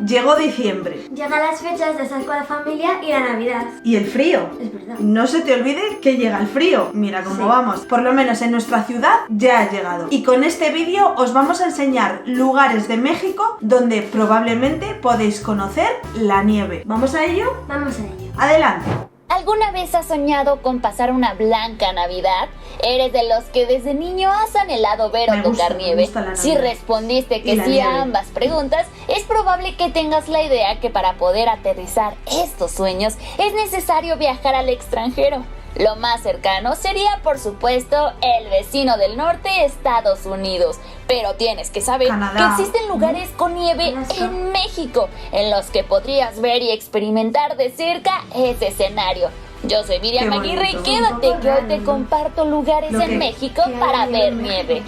llegó diciembre. Llegan las fechas de estar con la familia y la Navidad. ¿Y el frío? Es verdad. No se te olvide que llega el frío. Mira cómo Sí. vamos. Por lo menos en nuestra ciudad ya ha llegado. Y con este vídeo os vamos a enseñar lugares de México donde probablemente podéis conocer la nieve. ¿Vamos a ello? Vamos a ello. Adelante. ¿Alguna vez has soñado con pasar una blanca Navidad? ¿Eres de los que desde niño has anhelado ver o tocar me nieve? gusta la Navidad. Si respondiste Y que la sí nieve. a ambas preguntas, es probable que tengas la idea que para poder aterrizar estos sueños es necesario viajar al extranjero. Lo más cercano sería, por supuesto, el vecino del norte, Estados Unidos. Pero tienes que saber Canadá. que existen lugares con nieve Alaska. en México, en los que podrías ver y experimentar de cerca ese escenario. Yo soy Miriam Qué Aguirre y bonito. quédate que hoy te comparto lugares Lo que- en México que hay para nieve ver en nieve.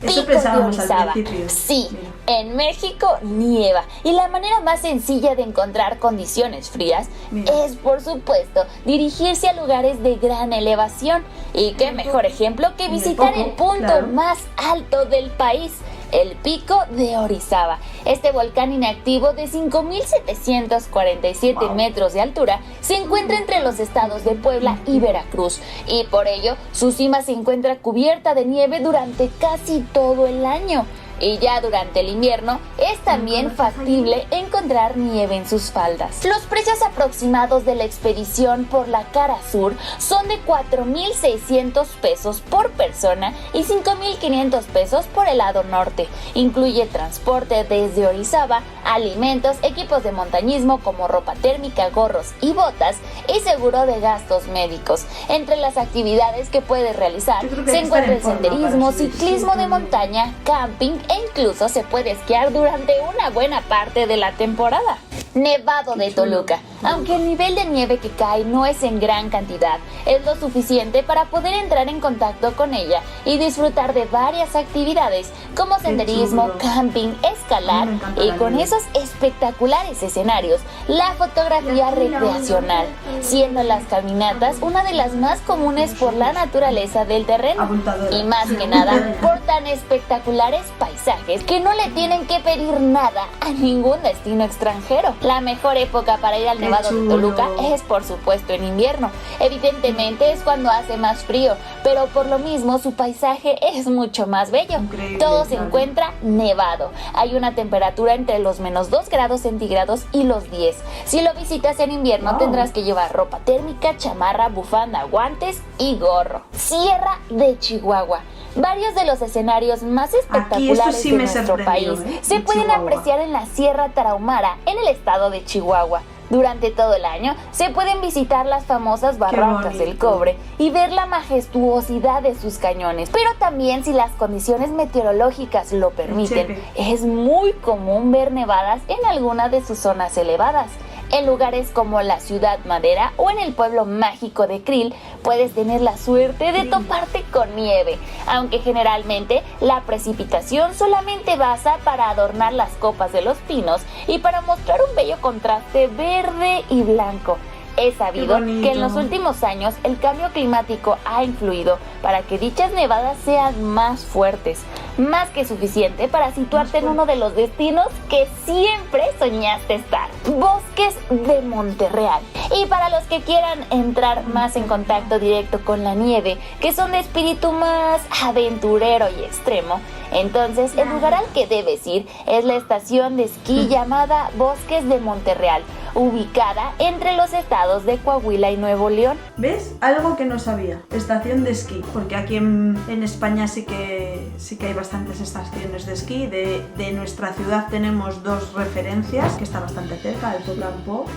Eso Pico pensábamos de al Orizaba. principio. Sí, Mira. en México nieva. Y la manera más sencilla de encontrar condiciones frías Mira. es, por supuesto, dirigirse a lugares de gran elevación. Y qué mejor ejemplo que En el visitar Poco, el punto claro. más alto del país, el Pico de Orizaba. Este volcán inactivo de 5.747 Wow. metros de altura se encuentra entre los estados de Puebla y Veracruz, y por ello su cima se encuentra cubierta de nieve durante casi todo el año. Y ya durante el invierno es también factible encontrar nieve en sus faldas. Los precios aproximados de la expedición por la cara sur son de 4.600 pesos por persona y 5.500 pesos por el lado norte. Incluye transporte desde Orizaba, alimentos, equipos de montañismo como ropa térmica, gorros y botas y seguro de gastos médicos. Entre las actividades que puedes realizar Yo creo que se hay que estar encuentra en el forma para senderismo, subir. ciclismo Sí, de sí. montaña, camping e incluso se puede esquiar durante una buena parte de la temporada. Nevado de Toluca. Aunque el nivel de nieve que cae no es en gran cantidad, es lo suficiente para poder entrar en contacto con ella y disfrutar de varias actividades como senderismo, chulo. camping, escalar A mí me encanta y la con nieve. esos espectaculares escenarios, la fotografía recreacional, siendo las caminatas una de las más comunes por la naturaleza del terreno Abultadora. y más que nada por tan espectaculares paisajes que no le tienen que pedir nada a ningún destino extranjero. La mejor época para ir al Qué Nevado de chulo. Toluca es, por supuesto, en invierno. Evidentemente es cuando hace más frío, pero por lo mismo su paisaje es mucho más bello. Increíble, Todo se claro. encuentra nevado. Hay una temperatura entre los -2 grados centígrados y los 10. Si lo visitas en invierno Wow. tendrás que llevar ropa térmica, chamarra, bufanda, guantes y gorro. Sierra de Chihuahua. Varios de los escenarios más espectaculares sí de me nuestro sorprendió, país ¿eh? se En pueden Chihuahua. apreciar en la Sierra Tarahumara, en el estado de Chihuahua. Durante todo el año se pueden visitar las famosas barrancas del bonito. cobre y ver la majestuosidad de sus cañones. Pero también, si las condiciones meteorológicas lo permiten, Chepe. es muy común ver nevadas en alguna de sus zonas elevadas. En lugares como la Ciudad Madera o en el pueblo mágico de Krill, puedes tener la suerte de toparte con nieve, aunque generalmente la precipitación solamente basa para adornar las copas de los pinos y para mostrar un bello contraste verde y blanco. Es sabido Qué bonito. que en los últimos años el cambio climático ha influido para que dichas nevadas sean más fuertes, más que suficiente para situarte en uno de los destinos que siempre soñaste estar. Bosques de Monterreal. Y para los que quieran entrar más en contacto directo con la nieve, que son de espíritu más aventurero y extremo, entonces el lugar al que debes ir es la estación de esquí llamada Bosques de Monterreal, ubicada entre los estados de Coahuila y Nuevo León. ¿Ves? Algo que no sabía. Estación de esquí. Porque aquí en España sí que hay bastantes estaciones de esquí. De nuestra ciudad tenemos dos referencias, que está bastante cerca, el Potlán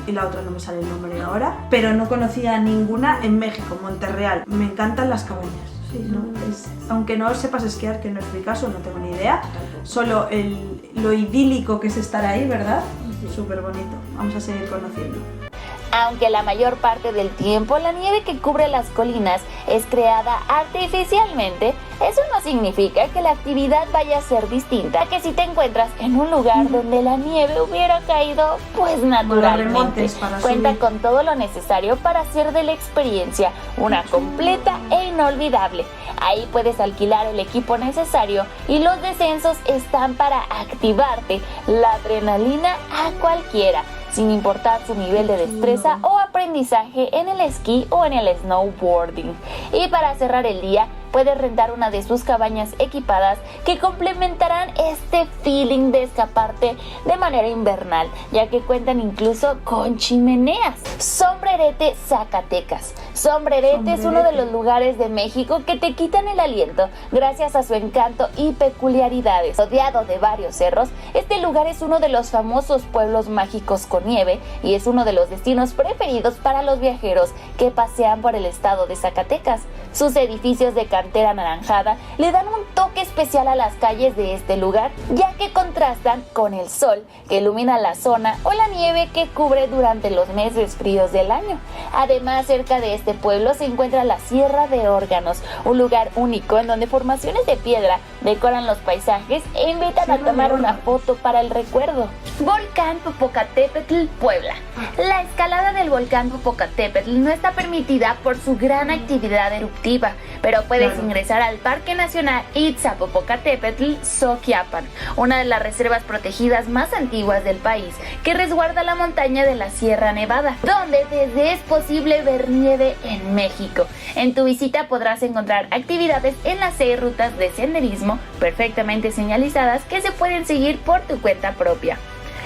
y la otra no me sale el nombre ahora. Pero no conocía ninguna en México, Monterreal. Me encantan las cabañas. Sí, ¿no? Aunque no sepas esquiar, que no es mi caso, no tengo ni idea. Solo lo idílico que es estar ahí, ¿verdad? Súper bonito. Vamos a seguir conociendo. Aunque la mayor parte del tiempo la nieve que cubre las colinas es creada artificialmente, eso no significa que la actividad vaya a ser distinta que si te encuentras en un lugar donde la nieve hubiera caído, pues naturalmente. Cuenta con todo lo necesario para hacer de la experiencia una completa e inolvidable. Ahí puedes alquilar el equipo necesario y los descensos están para activarte la adrenalina a cualquiera, sin importar su nivel de destreza o aprendizaje en el esquí o en el snowboarding. Y para cerrar el día, puedes rentar una de sus cabañas equipadas que complementarán este feeling de escaparte de manera invernal, ya que cuentan incluso con chimeneas. Sombrerete, Zacatecas. Sombrerete es uno de los lugares de México que te quitan el aliento gracias a su encanto y peculiaridades. Rodeado de varios cerros, este lugar es uno de los famosos pueblos mágicos con nieve y es uno de los destinos preferidos para los viajeros que pasean por el estado de Zacatecas. Sus edificios de cantera anaranjada le dan un toque especial a las calles de este lugar, ya que contrastan con el sol que ilumina la zona o la nieve que cubre durante los meses fríos del año. Además, cerca de este pueblo se encuentra la Sierra de Órganos, un lugar único en donde formaciones de piedra decoran los paisajes e invitan a tomar una foto para el recuerdo. Volcán Popocatépetl, Puebla. La escalada del volcán Popocatépetl no está permitida por su gran actividad eruptiva, pero puedes ingresar al Parque Nacional Itzá-Popocatépetl, Xochiapan, una de las reservas protegidas más antiguas del país, que resguarda la montaña de la Sierra Nevada, donde desde es posible ver nieve en México. En tu visita podrás encontrar actividades en las 6 rutas de senderismo perfectamente señalizadas que se pueden seguir por tu cuenta propia.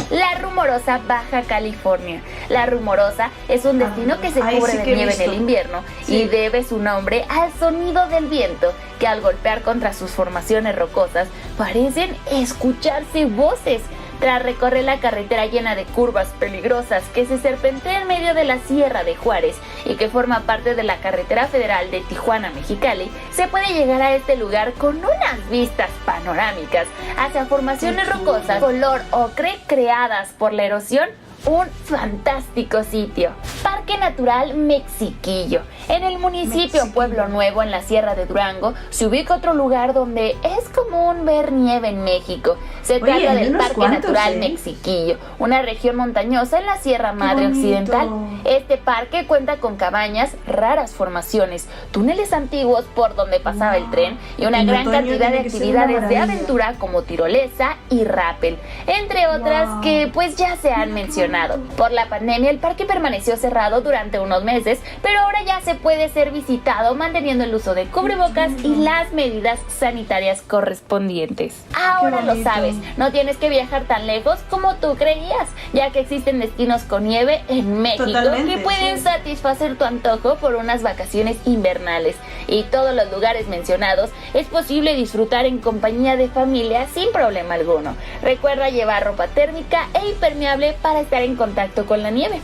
La Rumorosa, Baja California. La Rumorosa es un destino que se cubre de nieve en el invierno y debe su nombre al sonido del viento, que al golpear contra sus formaciones rocosas parecen escucharse voces. Tras recorrer la carretera llena de curvas peligrosas que se serpentea en medio de la Sierra de Juárez y que forma parte de la carretera federal de Tijuana-Mexicali, se puede llegar a este lugar con unas vistas panorámicas hacia formaciones rocosas color ocre creadas por la erosión. Un fantástico sitio. Parque Natural Mexiquillo. En el municipio Pueblo Nuevo, en la Sierra de Durango, se ubica otro lugar donde es común ver nieve en México. Se trata del Parque Natural Mexiquillo, una región montañosa en la Sierra Madre Occidental. Este parque cuenta con cabañas, raras formaciones, túneles antiguos por donde pasaba el tren y una gran cantidad de actividades de aventura como tirolesa y rappel, entre otras que pues ya se han mencionado. Por la pandemia, el parque permaneció cerrado durante unos meses, pero ahora ya se puede ser visitado manteniendo el uso de cubrebocas y las medidas sanitarias correspondientes. Ahora lo sabes, no tienes que viajar tan lejos como tú creías, ya que existen destinos con nieve en México que pueden satisfacer tu antojo por unas vacaciones invernales. Y todos los lugares mencionados es posible disfrutar en compañía de familia sin problema alguno. Recuerda llevar ropa térmica e impermeable para estar en contacto con la nieve.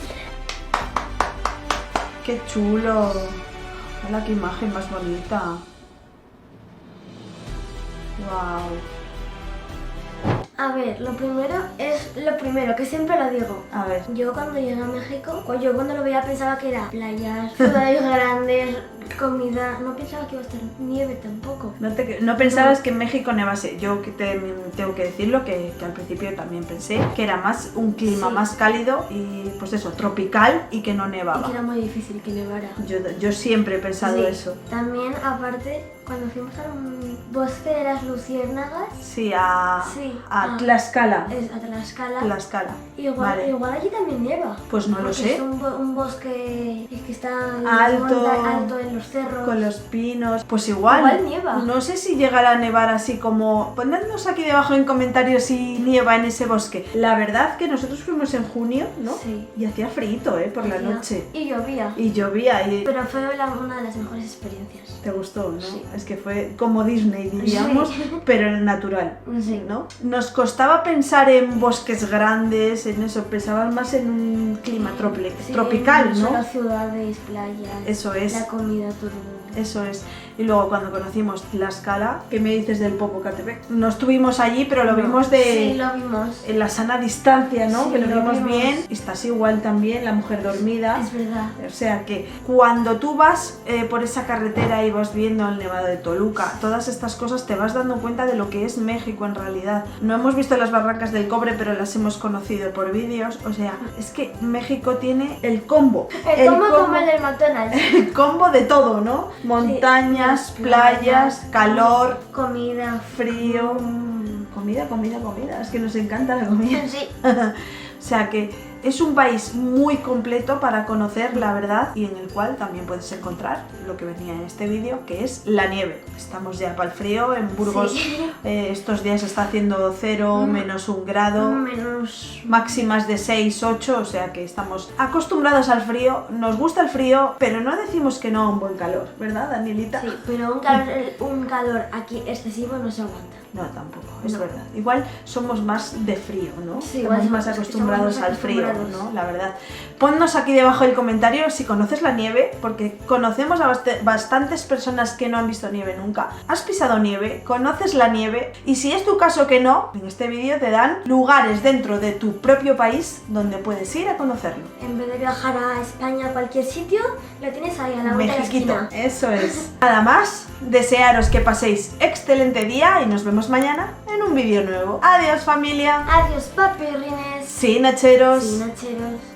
¡Qué chulo! ¡Hola, qué imagen más bonita! ¡Wow! A ver, lo primero, que siempre lo digo. A ver. Yo cuando llegué a México, yo cuando lo veía pensaba que era playas, ciudades grandes, comida. No pensaba que iba a estar nieve tampoco. No pensabas que en México nevase. Yo tengo que decirlo que al principio también pensé que era más un clima más cálido y pues eso, tropical y que no nevaba. Y que era muy difícil que nevara. Yo siempre he pensado eso. También, aparte, cuando fuimos a un bosque de las luciérnagas. Sí, a Tlaxcala. A Tlaxcala. Tlaxcala. Igual allí también nieva. Pues no lo sé. Es un bosque que está alto en los cerros. Con los pinos. Pues igual nieva. No sé si llegará a nevar así como... Ponednos aquí debajo en comentarios si nieva en ese bosque. La verdad que nosotros fuimos en junio, ¿no? Sí. Y hacía frío, por la noche. Y llovía. Pero fue una de las mejores experiencias. ¿Te gustó, no? Sí. Es que fue como Disney, diríamos, pero en natural, ¿no? Nos costaba pensar en bosques grandes, en eso, pensaban más en un clima tropical, ¿no? Solo ciudades, playas, eso es. la comida, todo. Eso es. Y luego cuando conocimos Tlaxcala, ¿qué me dices del Popocatépetl? No estuvimos allí, pero lo vimos Sí, lo vimos. en la sana distancia, ¿no? Sí, Que lo lo vimos vimos. bien. Y estás igual también, la mujer dormida. Es verdad. O sea que cuando tú vas por esa carretera y vas viendo el Nevado de Toluca, todas estas cosas, te vas dando cuenta de lo que es México en realidad. No hemos visto las barrancas del cobre, pero las hemos conocido por vídeos. O sea, es que México tiene el combo. El combo como el del McDonald's. El combo de todo, ¿no? Montañas, Sí, playas, calor, comida. frío, comida. Es que nos encanta la comida. Sí. O sea que es un país muy completo para conocer, la verdad, y en el cual también puedes encontrar lo que venía en este vídeo, que es la nieve. Estamos ya para el frío, en Burgos Sí. Estos días está haciendo 0, menos 1 grado, Menos. máximas de 6, 8, o sea que estamos acostumbrados al frío, nos gusta el frío, pero no decimos que no a un buen calor, ¿verdad, Danielita? Sí, pero un calor aquí excesivo no se aguanta. No, tampoco, es verdad. Igual somos más de frío, ¿no? Sí, Estamos igual más somos acostumbrados más al frío, acostumbrados. ¿no? La verdad. Ponnos aquí debajo el comentario si conoces la nieve, porque conocemos a bastantes personas que no han visto nieve nunca. ¿Has pisado nieve? ¿Conoces la nieve? Y si es tu caso que no, en este vídeo te dan lugares dentro de tu propio país donde puedes ir a conocerlo. En vez de viajar a España a cualquier sitio, lo tienes ahí a la vuelta de la Mexiquito, esquina. eso es. Nada más, desearos que paséis excelente día y nos vemos mañana en un vídeo nuevo. Adiós, familia. Adiós, papirrines. Sí, nacheros. Sí, nacheros.